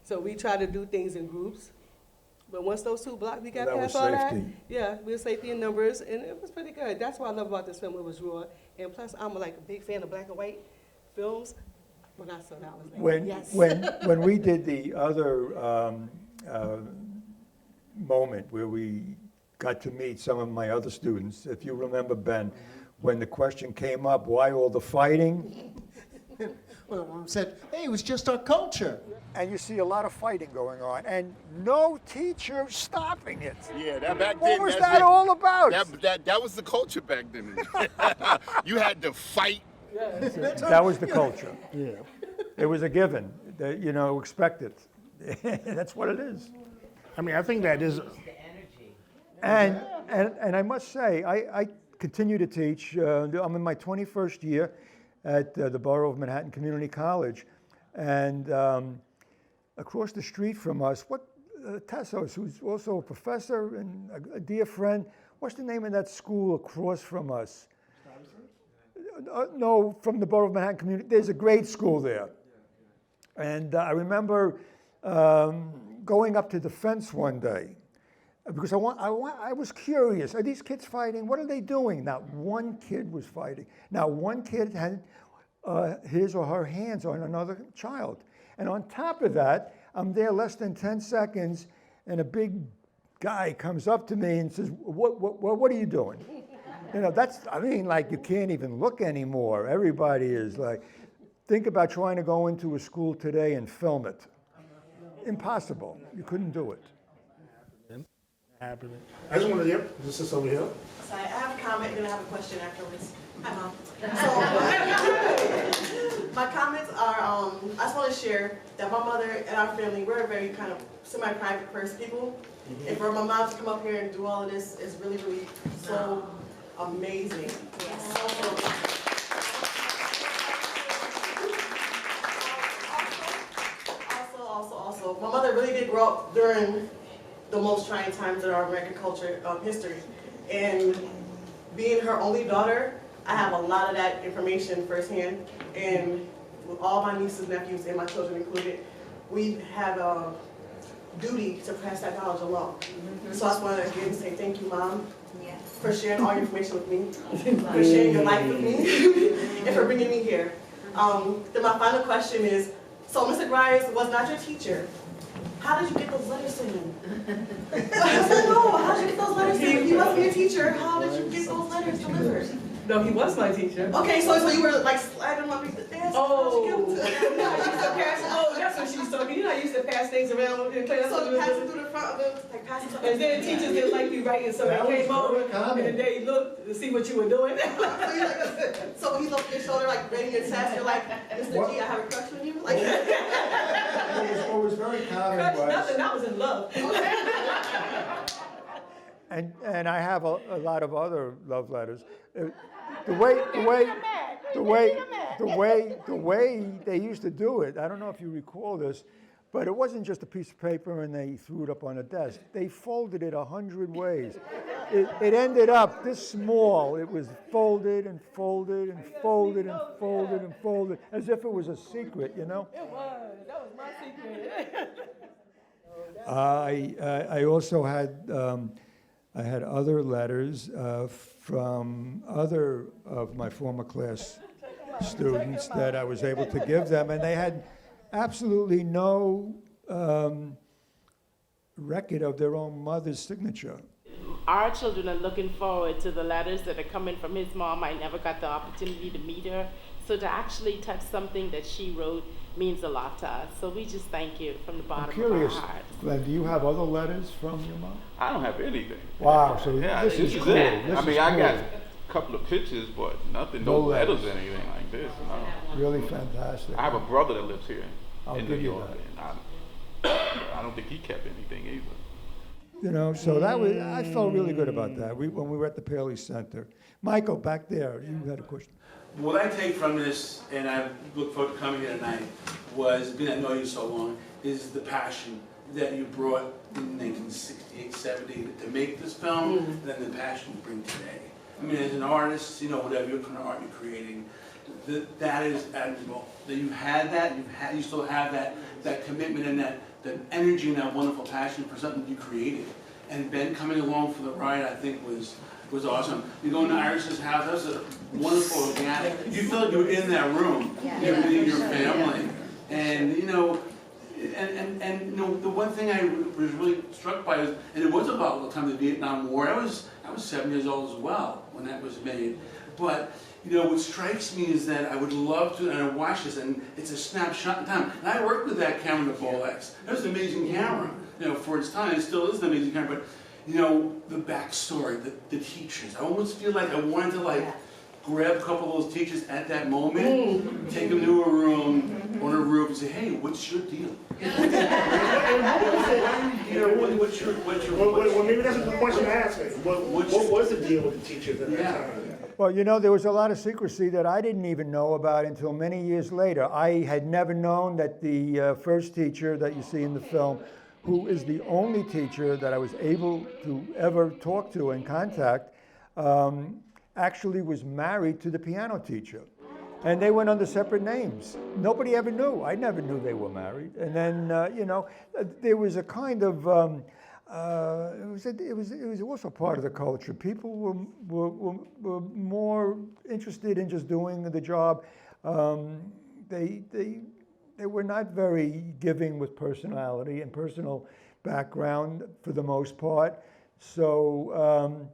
So we tried to do things in groups. But once those 2 blocks, we got past all that. Yeah, we were safety in numbers, and it was pretty good. That's what I love about this film. It was raw, and plus I'm like a big fan of black and white films. When I saw that, I was like, yes. When we did the other moment where we got to meet some of my other students, if you remember, Ben, when the question came up, why all the fighting? Well, one said, hey, it was just our culture. And you see a lot of fighting going on, and no teacher stopping it. Yeah, that back What then. was that all about? That was the culture back then. You had to fight. That was the culture. Yeah. It was a given. Expect it. That's what it is. I mean, I think that is. And I must say, I continue to teach. I'm in my 21st year at the Borough of Manhattan Community College. And across the street from us, Tassos, who's also a professor and a dear friend, what's the name of that school across from us? No, from the Borough of Manhattan Community. There's a grade school there. And I remember going up to the fence one day because I was curious. Are these kids fighting? What are they doing? Not one kid was fighting. Not one kid had his or her hands on another child. And on top of that, I'm there less than 10 seconds, and a big guy comes up to me and says, what are you doing? You can't even look anymore. Everybody is like, think about trying to go into a school today and film it. Impossible. You couldn't do it. Happening. I just want to hear. Is this over here? So I have a comment and I have a question afterwards. Hi, Mom. So, my comments are, I just want to share that my mother and our family, we're a very kind of semi-private person people. And for my mom to come up here and do all of this is really, really so amazing. Also, my mother really did grow up during the most trying times in our American culture history. And being her only daughter, I have a lot of that information firsthand. And with all my nieces, nephews, and my children included, we have a duty to pass that knowledge along. So I just want to again say thank you, Mom, for sharing all your information with me, for sharing your life with me, and for bringing me here. Then my final question is, so Mr. Grimes was not your teacher. How did you get those letters to him? I said, no, how did you get those letters to him? He must be a teacher. How did you get those letters delivered? No, he was my teacher. Okay, so you were like sliding him up the dance? Oh, you know, I used to pass. Oh, that's what she's talking. You know, I used to pass things around in class. So you pass it through the front of the, like pass it. And then teachers didn't like you writing, so That they was came over very common. and they looked to see what you were doing. So he's over your shoulder, like ready your test. You're like, Mr. What? G, I have a crush on you. Like, What was very common Crush, was, nothing. I was in love. and I have a lot of other love letters. The way they used to do it, I don't know if you recall this, but it wasn't just a piece of paper and they threw it up on a desk. They folded it 100 ways. It ended up this small. It was folded and folded and folded and folded and folded, as if it was a secret, you know? It was. That was my secret. I also had I had other letters from other of my former class students that I was able to give them, and they had absolutely no record of their own mother's signature. Our children are looking forward to the letters that are coming from his mom. I never got the opportunity to meet her. So to actually touch something that she wrote means a lot to us. So we just thank you from the I'm bottom curious, of our hearts. Glenn, do you have other letters from your mom? I don't have anything. Wow, so Yeah, this is cool. it. This I mean, is I got cool. a couple of pictures, but nothing, No no letters letters. or anything like this. No. Really fantastic. I have a brother that lives here I'll in give New you York, that. and I don't think he kept anything either. You know, so that was, I felt really good about that when we were at the Paley Center. Michael, back there, you had a question. What I take from this, and I look forward to coming here tonight, was, being I know you so long, is the passion that you brought in 1968, 70 to make this film, and then the passion you bring today. I mean, as an artist, you know, whatever kind of art you're creating, that is admirable. That you had that, you still have that commitment and that energy and that wonderful passion for something you created. And Ben coming along for the ride, I think was awesome. You go into Iris's house, that was a wonderful organic. You feel like you were in that room, you were with your family. And you know, and you know, the one thing I was really struck by is, and it was about the time of the Vietnam War. I was 7 years old as well when that was made. But you know, what strikes me is that I would love to, and I watch this, and it's a snapshot in time. And I worked with that camera, the Bolex. That was an amazing camera, you know, for its time. It still is an amazing camera. But you know, the backstory, the teachers. I almost feel like I wanted to grab a couple of those teachers at that moment, take them to a room on a roof, and say, "Hey, what's your deal?" You know, what's your Well, maybe that's the question to ask me. What was the deal with the teachers at that time? Well, you know, there was a lot of secrecy that I didn't even know about until many years later. I had never known that the first teacher that you see in the film, who is the only teacher that I was able to ever talk to and contact, actually was married to the piano teacher. And they went under separate names. Nobody ever knew. I never knew they were married. And then, you know, there was a kind of, it was also part of the culture. People were more interested in just doing the job. They were not very giving with personality and personal background for the most part. So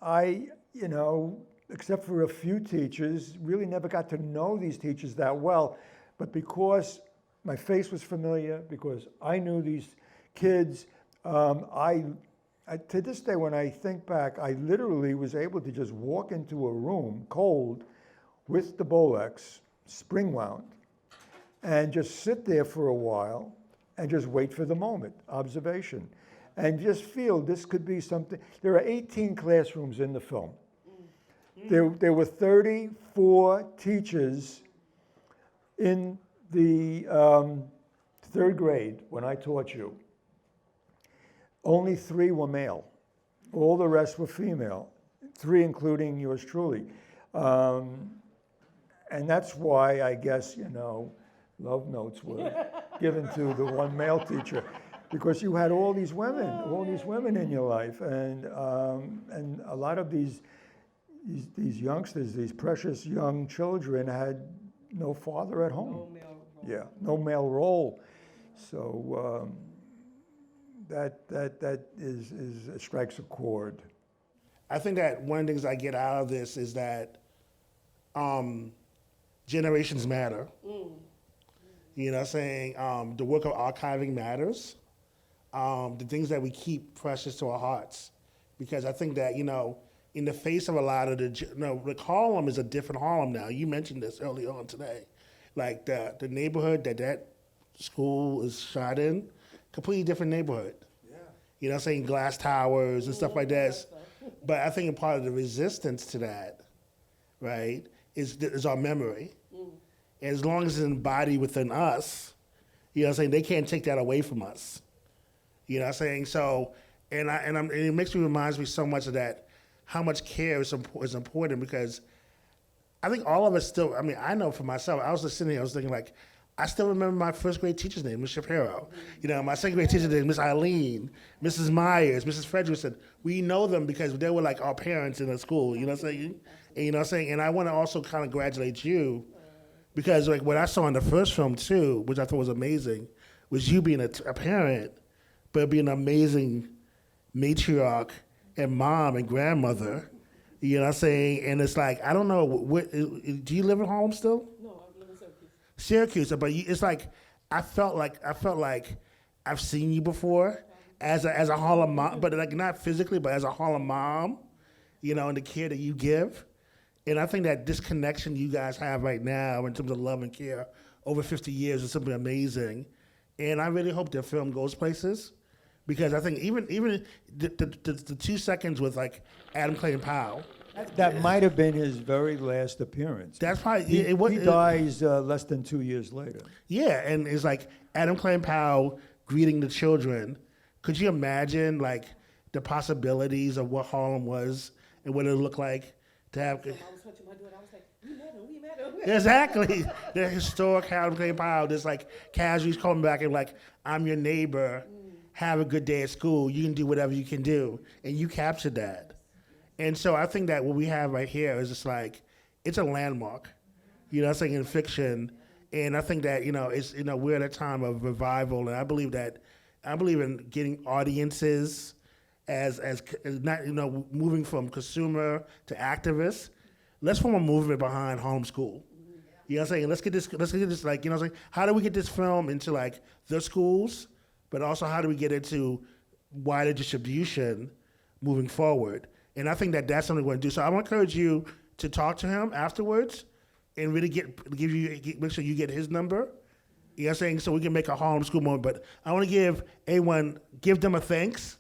I, you know, except for a few teachers, really never got to know these teachers that well. But because my face was familiar, because I knew these kids, I to this day, when I think back, I literally was able to just walk into a room cold with the Bolex, spring wound, and just sit there for a while and just wait for the moment, observation, and just feel this could be something. There are 18 classrooms in the film. There were 34 teachers in the third grade when I taught you. Only 3 were male. All the rest were female, 3 including yours truly. And that's why I guess, you know, love notes were given to the one male teacher, because you had all these women in your life, and a lot of these youngsters, these precious young children, had no father at home. No male role. Yeah, no male role. So that strikes a chord. I think that one of the things I get out of this is that generations matter. You know what I'm saying? The work of archiving matters. The things that we keep precious to our hearts. Because I think that, in the face of a lot of the Harlem is a different Harlem now. You mentioned this earlier on today. Like the neighborhood that school is shot in, completely different neighborhood. Yeah. You know what I'm saying? Glass towers and stuff like that. But I think a part of the resistance to that, right, is our memory. And as long as it's embodied within us, you know what I'm saying, they can't take that away from us. You know what I'm saying? So, and it reminds me so much of that, how much care is important, because I think all of us still, I know for myself, I was just sitting here, I was thinking like, I still remember my first grade teacher's name, Ms. Shapiro. My second grade teacher's name, Miss Eileen, Mrs. Myers, Mrs. Frederickson. We know them because they were like our parents in the school, you know what I'm saying? And, you know what I'm saying? And I want to also kind of congratulate you, because like what I saw in the first film too, which I thought was amazing, was you being a parent, but being an amazing matriarch and mom and grandmother. You know what I'm saying? And it's like, I don't know, do you live in Harlem still? No, I live in Syracuse. Syracuse, but it's like, I felt like I've seen you before as a Harlem mom, but like not physically, but as a Harlem mom, and the care that you give. And I think that this connection you guys have right now in terms of love and care over 50 years is something amazing. And I really hope the film goes places, because I think even the 2 seconds with like Adam Clayton Powell. That might have been his very last appearance. That's probably he dies less than 2 years later. Yeah, and it's like Adam Clayton Powell greeting the children. Could you imagine like the possibilities of what Harlem was and what it looked like to have? I was watching my daughter. I was like, we met him. Exactly. The historic Adam Clayton Powell, just like casually coming back and like, I'm your neighbor. Have a good day at school. You can do whatever you can do, and you captured that. And so I think that what we have right here is just like, it's a landmark, I'm saying, in fiction. And I think that, it's, we're at a time of revival, and I believe in getting audiences as not, moving from consumer to activist. Let's form a movement behind homeschool. You know what I'm saying? Let's get this like, what I'm saying? How do we get this film into like the schools, but also how do we get it to wider distribution moving forward? And I think that that's something we're going to do. So I want to encourage you to talk to him afterwards and really make sure you get his number. You know what I'm saying? So we can make a Harlem School moment. But I want to give them a thanks.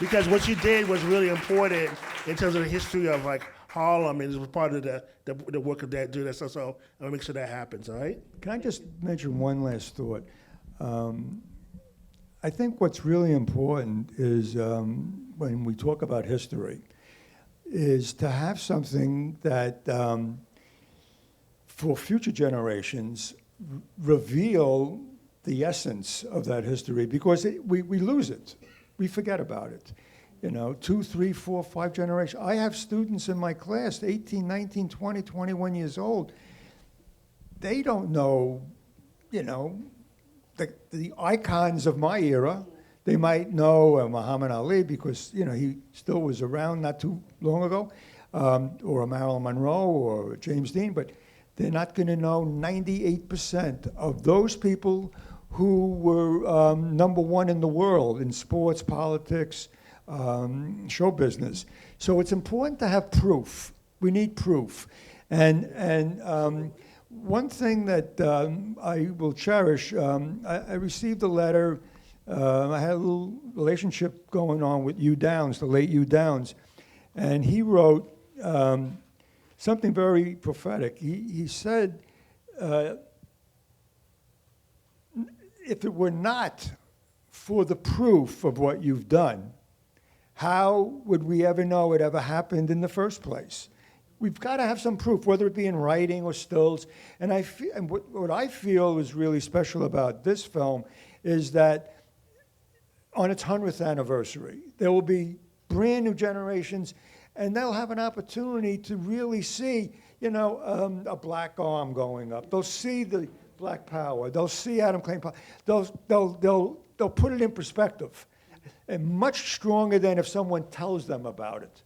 Because what you did was really important in terms of the history of like Harlem, and it was part of the work of that, do that. So I want to make sure that happens, all right? Can I just mention one last thought? I think what's really important is when we talk about history, is to have something that for future generations reveal the essence of that history, because we lose it. We forget about it. 2, 3, 4, 5 generations. I have students in my class, 18, 19, 20, 21 years old. They don't know, the icons of my era. They might know Muhammad Ali because, he still was around not too long ago, or Marilyn Monroe or James Dean, but they're not going to know 98% of those people who were number one in the world in sports, politics, show business. So it's important to have proof. We need proof. And one thing that I will cherish, I received a letter. I had a little relationship going on with Hugh Downs, the late Hugh Downs, and he wrote something very prophetic. He said, if it were not for the proof of what you've done, how would we ever know it ever happened in the first place? We've got to have some proof, whether it be in writing or stills. And what I feel is really special about this film is that on its 100th anniversary, there will be brand new generations, and they'll have an opportunity to really see, a black arm going up. They'll see the Black Power. They'll see Adam Clayton Powell. They'll put it in perspective, and much stronger than if someone tells them about it.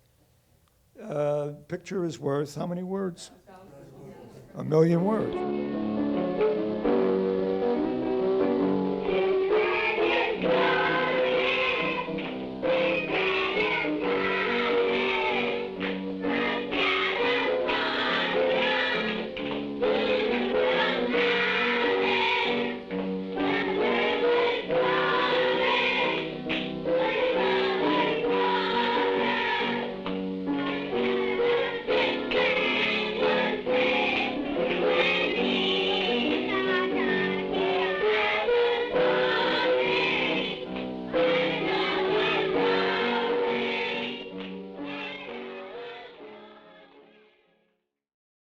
Picture is worth how many words? 1,000,000 words.